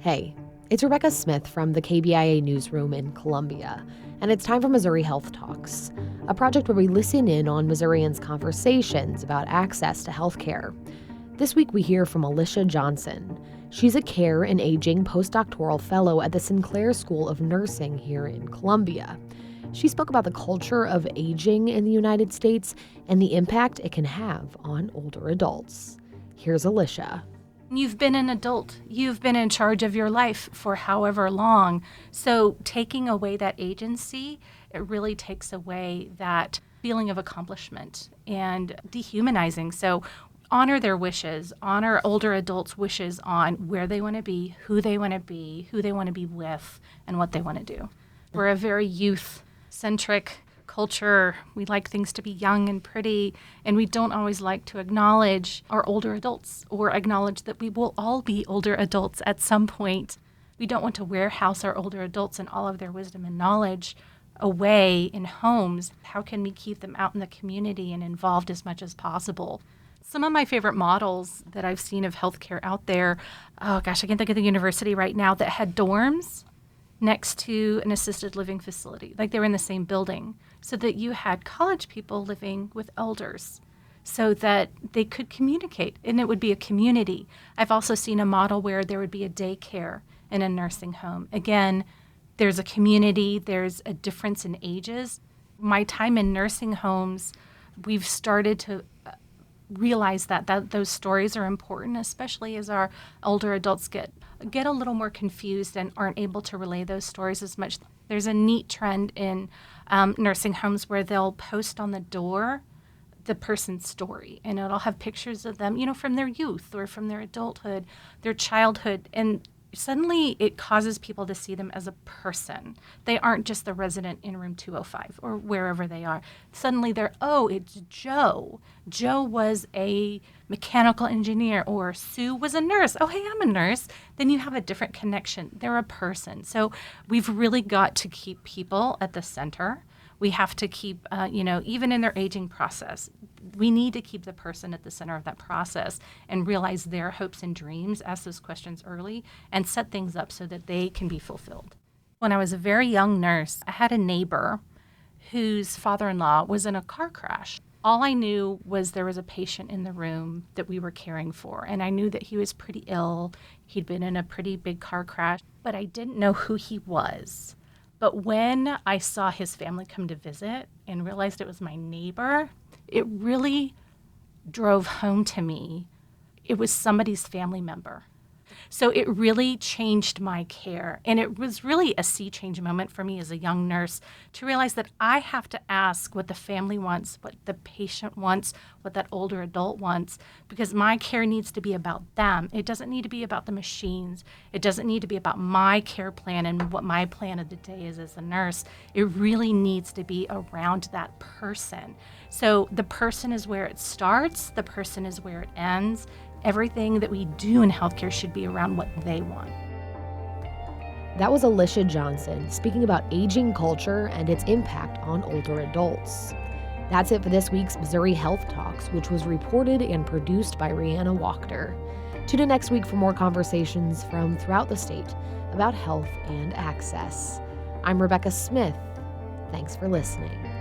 Hey, it's Rebecca Smith from the KBIA newsroom in Columbia, and it's time for Missouri Health Talks, a project where we listen in on Missourians' conversations about access to health care. This week we hear from Alisha Johnson. She's a Care and Aging Post-Doctoral Fellow at the Sinclair School of Nursing here in Columbia. She spoke about the culture of aging in the United States and the impact it can have on older adults. Here's Alisha. You've been an adult. You've been in charge of your life for however long. So taking away that agency, it really takes away that feeling of accomplishment and dehumanizing. So honor their wishes, honor older adults' wishes on where they want to be, who they want to be, who they want to be with, and what they want to do. We're a very youth-centric culture. We like things to be young and pretty, and we don't always like to acknowledge our older adults or acknowledge that we will all be older adults at some point. We don't want to warehouse our older adults and all of their wisdom and knowledge away in homes. How can we keep them out in the community and involved as much as possible? Some of my favorite models that I've seen of healthcare out there, I can't think of the university right now that had dorms next to an assisted living facility, like they were in the same building, so that you had college people living with elders so that they could communicate and it would be a community. I've also seen a model where there would be a daycare in a nursing home. Again, there's a community, there's a difference in ages. My time in nursing homes, we've started to realize that those stories are important, especially as our older adults get a little more confused and aren't able to relay those stories as much. There's a neat trend in nursing homes where they'll post on the door the person's story, and it'll have pictures of them, from their youth or from their adulthood, their childhood, and suddenly it causes people to see them as a person. They aren't just the resident in room 205 or wherever they are. Suddenly it's Joe. Joe was a mechanical engineer, or Sue was a nurse. Oh, hey, I'm a nurse. Then you have a different connection. They're a person. So we've really got to keep people at the center. We have to keep, even in their aging process, we need to keep the person at the center of that process and realize their hopes and dreams, ask those questions early, and set things up so that they can be fulfilled. When I was a very young nurse, I had a neighbor whose father-in-law was in a car crash. All I knew was there was a patient in the room that we were caring for, and I knew that he was pretty ill. He'd been in a pretty big car crash, but I didn't know who he was. But when I saw his family come to visit and realized it was my neighbor, it really drove home to me. It was somebody's family member. So it really changed my care. And it was really a sea change moment for me as a young nurse to realize that I have to ask what the family wants, what the patient wants, what that older adult wants, because my care needs to be about them. It doesn't need to be about the machines. It doesn't need to be about my care plan and what my plan of the day is as a nurse. It really needs to be around that person. So the person is where it starts. The person is where it ends. Everything that we do in healthcare should be around what they want. That was Alisha Johnson speaking about aging culture and its impact on older adults. That's it for this week's Missouri Health Talks, which was reported and produced by Rihanna Wachter. Tune in next week for more conversations from throughout the state about health and access. I'm Rebecca Smith. Thanks for listening.